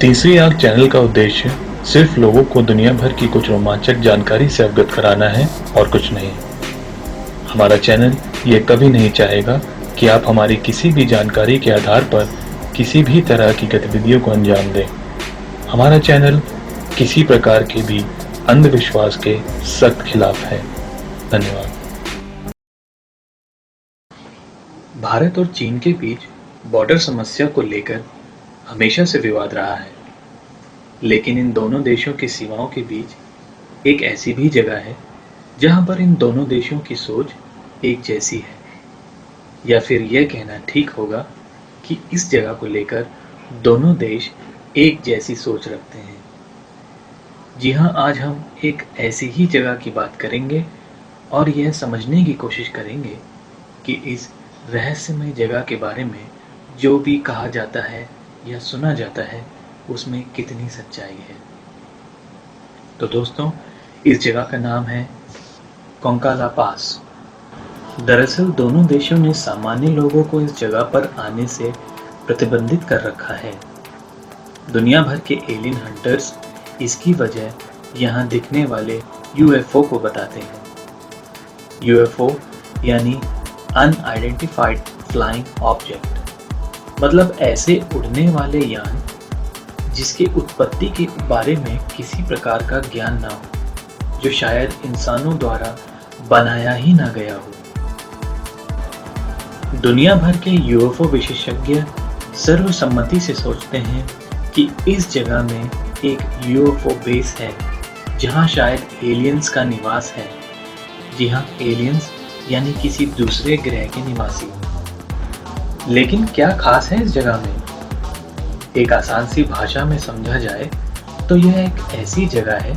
तीसरी आंख चैनल का उद्देश्य सिर्फ लोगों को दुनिया भर की कुछ रोमांचक जानकारी से अवगत कराना है और कुछ नहीं। हमारा चैनल ये कभी नहीं चाहेगा कि आप हमारी किसी भी जानकारी के आधार पर किसी भी तरह की गतिविधियों को अंजाम दें। हमारा चैनल किसी प्रकार के भी अंधविश्वास के सख्त खिलाफ है। धन्यवाद। भारत और चीन के बीच बॉर्डर समस्या को लेकर हमेशा से विवाद रहा है, लेकिन इन दोनों देशों की सीमाओं के बीच एक ऐसी भी जगह है जहां पर इन दोनों देशों की सोच एक जैसी है, या फिर यह कहना ठीक होगा कि इस जगह को लेकर दोनों देश एक जैसी सोच रखते हैं। जी हाँ, आज हम एक ऐसी ही जगह की बात करेंगे और यह समझने की कोशिश करेंगे कि इस रहस्यमय जगह के बारे में जो भी कहा जाता है या सुना जाता है उसमें कितनी सच्चाई है। तो दोस्तों, इस जगह का नाम है कोंकाला पास। दरअसल दोनों देशों ने सामान्य लोगों को इस जगह पर आने से प्रतिबंधित कर रखा है। दुनिया भर के एलियन हंटर्स इसकी वजह यहाँ दिखने वाले यूएफओ को बताते हैं। यूएफओ यानी अनआइडेंटिफाइड फ्लाइंग ऑब्जेक्ट, मतलब ऐसे उड़ने वाले यान जिसके उत्पत्ति के बारे में किसी प्रकार का ज्ञान ना हो, जो शायद इंसानों द्वारा बनाया ही ना गया हो। दुनिया भर के यूएफओ विशेषज्ञ सर्वसम्मति से सोचते हैं कि इस जगह में एक यूएफओ बेस है जहां शायद एलियंस का निवास है। जी हाँ, एलियंस यानी किसी दूसरे ग्रह के निवासी। लेकिन क्या खास है इस जगह में? एक आसान सी भाषा में समझा जाए तो यह एक ऐसी जगह है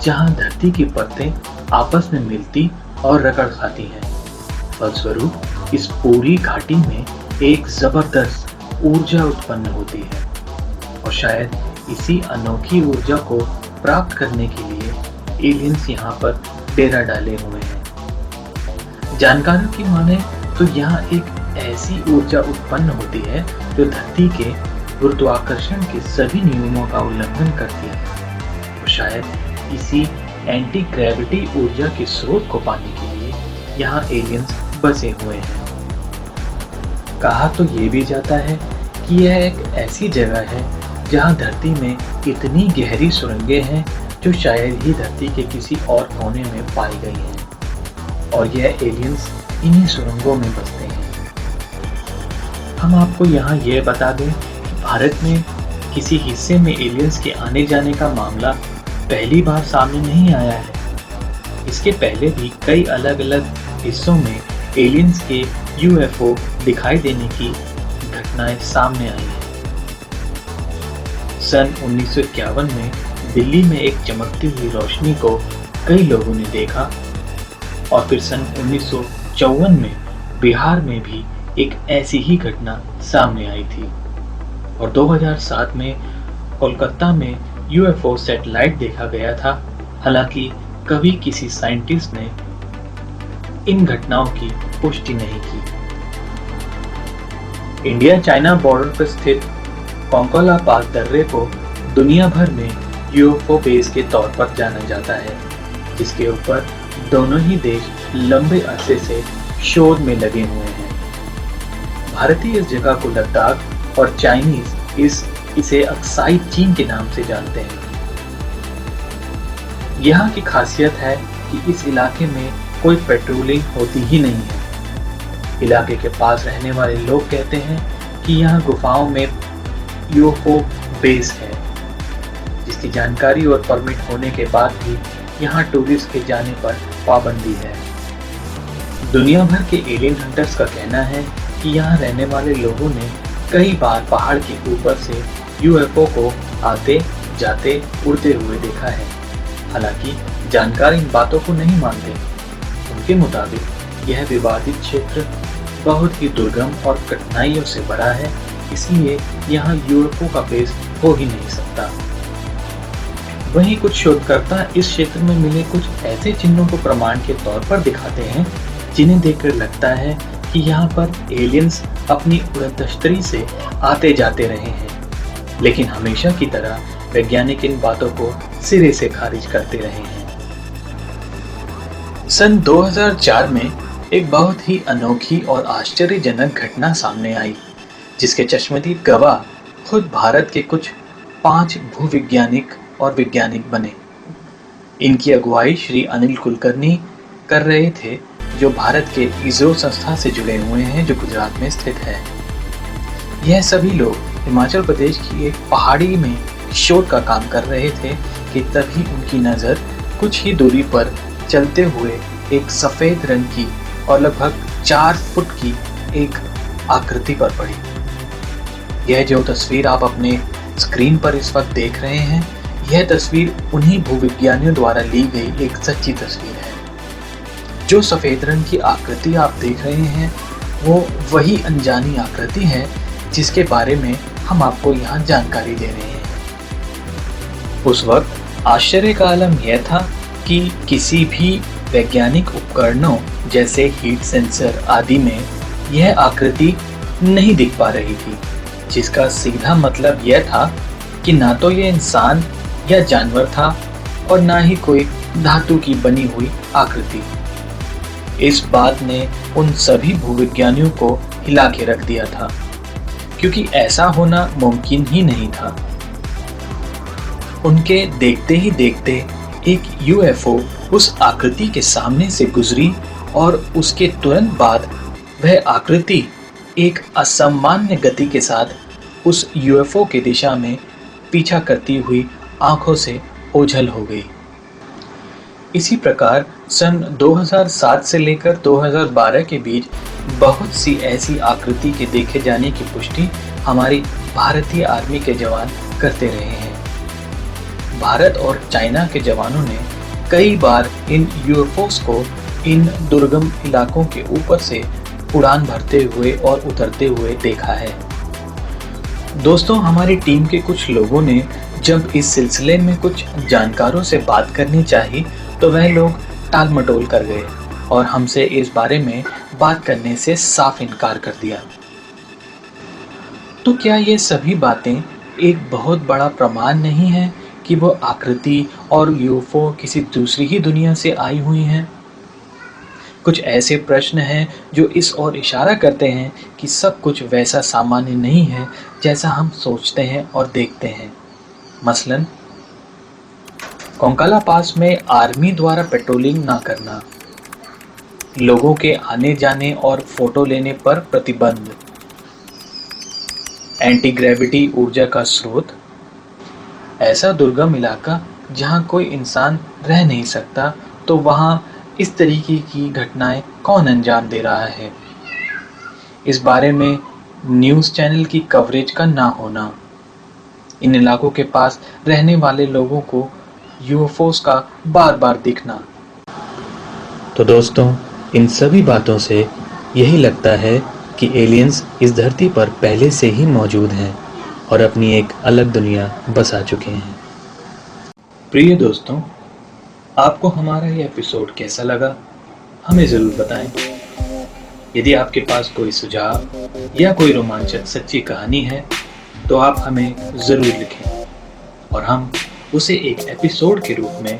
जहां धरती की परतें आपस में मिलती और रगड़ खाती हैं। फलस्वरूप इस पूरी घाटी में एक जबरदस्त ऊर्जा उत्पन्न होती है और शायद इसी अनोखी ऊर्जा को प्राप्त करने के लिए एलियंस यहाँ पर डेरा डाले हुए हैं। जानकारों की माने तो यहाँ एक ऐसी ऊर्जा उत्पन्न होती है जो धरती के गुरुत्वाकर्षण के सभी नियमों का उल्लंघन करती है और शायद इसी एंटी ग्रेविटी ऊर्जा के स्रोत को पाने के लिए यहाँ एलियंस बसे हुए हैं। कहा तो ये भी जाता है कि यह एक ऐसी जगह है जहाँ धरती में इतनी गहरी सुरंगें हैं जो शायद ही धरती के किसी और कोने में पाई गई हैं और यह एलियंस इन्हीं सुरंगों में बसते हैं। हम आपको यहाँ यह बता दें कि भारत में किसी हिस्से में एलियंस के आने जाने का मामला पहली बार सामने नहीं आया है। इसके पहले भी कई अलग अलग हिस्सों में एलियंस के यूएफओ दिखाई देने की घटनाएं सामने आई हैं। सन 1951 में दिल्ली में एक चमकती हुई रोशनी को कई लोगों ने देखा और फिर सन 1954 में बिहार में भी एक ऐसी ही घटना सामने आई थी और 2007 में कोलकाता में यूएफओ सैटेलाइट देखा गया था। हालांकि कभी किसी साइंटिस्ट ने इन घटनाओं की पुष्टि नहीं की। इंडिया चाइना बॉर्डर पर स्थित कोंकाला पास दर्रे को दुनिया भर में यूएफओ बेस के तौर पर जाना जाता है, जिसके ऊपर दोनों ही देश लंबे अरसे से शोध में लगे हुए हैं। भारतीय इस जगह को लद्दाख और चाइनीज इसे अक्साई चीन के नाम से जानते हैं। यहाँ की खासियत है कि इस इलाके में कोई पेट्रोलिंग होती ही नहीं है। इलाके के पास रहने वाले लोग कहते हैं कि यहाँ गुफाओं में यूएफओ बेस है, जिसकी जानकारी और परमिट होने के बाद भी यहाँ टूरिस्ट के जाने पर पाबंदी है। दुनिया भर के एलियन हंटर्स का कहना है कि यहाँ रहने वाले लोगों ने कई बार पहाड़ के ऊपर से यूएफओ को आते जाते उड़ते हुए देखा है। हालांकि जानकार इन बातों को नहीं मानते। उनके मुताबिक यह विवादित क्षेत्र बहुत ही दुर्गम और कठिनाइयों से भरा है, इसलिए यहाँ यूएफओ का बेस हो ही नहीं सकता। वहीं कुछ शोधकर्ता इस क्षेत्र में मिले कुछ ऐसे चिन्हों को प्रमाण के तौर पर दिखाते हैं जिन्हें देखकर लगता है कि यहाँ पर एलियंस अपनी उड़न तश्तरी से आते जाते रहे हैं। लेकिन हमेशा की तरह वैज्ञानिक इन बातों को सिरे से खारिज करते रहे हैं। सन 2004 में एक बहुत ही अनोखी और आश्चर्यजनक घटना सामने आई, जिसके चश्मदीद गवाह खुद भारत के कुछ 5 भूविज्ञानिक और वैज्ञानिक बने। इनकी अगुवाई श्री अनिल कुलकर्णी कर रहे थे, जो भारत के इसरो संस्था से जुड़े हुए हैं, जो गुजरात में स्थित है। यह सभी लोग हिमाचल प्रदेश की एक पहाड़ी में शोध का काम कर रहे थे कि तभी उनकी नज़र कुछ ही दूरी पर चलते हुए एक सफ़ेद रंग की और लगभग 4 फुट की एक आकृति पर पड़ी। यह जो तस्वीर आप अपने स्क्रीन पर इस वक्त देख रहे हैं, यह तस्वीर उन्हीं भूविज्ञानियों द्वारा ली गई एक सच्ची तस्वीर है। जो सफ़ेद रंग की आकृति आप देख रहे हैं, वो वही अनजानी आकृति है जिसके बारे में हम आपको यहाँ जानकारी दे रहे हैं। उस वक्त आश्चर्य का आलम यह था कि किसी भी वैज्ञानिक उपकरणों जैसे हीट सेंसर आदि में यह आकृति नहीं दिख पा रही थी, जिसका सीधा मतलब यह था कि ना तो ये इंसान या जानवर था और ना ही कोई धातु की बनी हुई आकृति। इस बात ने उन सभी भूविज्ञानियों को हिला के रख दिया था, क्योंकि ऐसा होना मुमकिन ही नहीं था। उनके देखते ही देखते एक यूएफओ उस आकृति के सामने से गुजरी और उसके तुरंत बाद वह आकृति एक असामान्य गति के साथ उस यूएफओ के दिशा में पीछा करती हुई आंखों से ओझल हो गई। इसी प्रकार सन 2007 से लेकर 2012 के बीच बहुत सी ऐसी आकृति के देखे जाने की पुष्टि हमारी भारतीय आर्मी के जवान करते रहे हैं। भारत और चाइना के जवानों ने कई बार इन यूएफओस को इन दुर्गम इलाकों के ऊपर से उड़ान भरते हुए और उतरते हुए देखा है। दोस्तों, हमारी टीम के कुछ लोगों ने जब इस सिलसिले में कुछ जानकारों से बात करनी चाहिए तो वह लोग टाल मटोल कर गए और हमसे इस बारे में बात करने से साफ इनकार कर दिया। तो क्या ये सभी बातें एक बहुत बड़ा प्रमाण नहीं है कि वो आकृति और यूएफओ किसी दूसरी ही दुनिया से आई हुई हैं? कुछ ऐसे प्रश्न हैं जो इस ओर इशारा करते हैं कि सब कुछ वैसा सामान्य नहीं है जैसा हम सोचते हैं और देखते हैं। मसलन कोंकाला पास में आर्मी द्वारा पेट्रोलिंग ना करना, लोगों के आने जाने और फोटो लेने पर प्रतिबंध, एंटी ग्रेविटी ऊर्जा का स्रोत, ऐसा दुर्गम इलाका जहां कोई इंसान रह नहीं सकता, तो वहां इस तरीके की घटनाएं कौन अंजाम दे रहा है? इस बारे में न्यूज़ चैनल की कवरेज का ना होना, इन इलाकों के पास रहने वाले लोगों को यूएफओस का बार बार दिखना। तो दोस्तों, इन सभी बातों से यही लगता है कि एलियंस इस धरती पर पहले से ही मौजूद हैं और अपनी एक अलग दुनिया बसा चुके हैं। प्रिय दोस्तों, आपको हमारा ये एपिसोड कैसा लगा, हमें ज़रूर बताएं। यदि आपके पास कोई सुझाव या कोई रोमांचक सच्ची कहानी है तो आप हमें ज़रूर लिखें और हम उसे एक एपिसोड के रूप में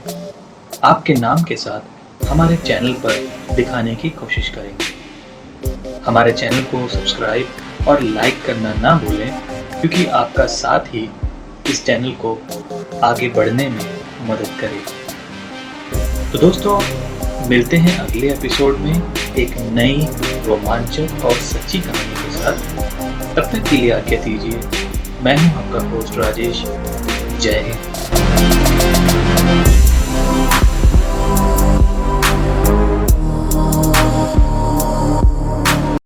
आपके नाम के साथ हमारे चैनल पर दिखाने की कोशिश करेंगे। हमारे चैनल को सब्सक्राइब और लाइक करना ना भूलें, क्योंकि आपका साथ ही इस चैनल को आगे बढ़ने में मदद करेगा। तो दोस्तों, मिलते हैं अगले एपिसोड में एक नई रोमांचक और सच्ची कहानी के साथ। तब तक के लिए आज्ञा दीजिए। मैं हूं आपका होस्ट राजेश। जय हिंद।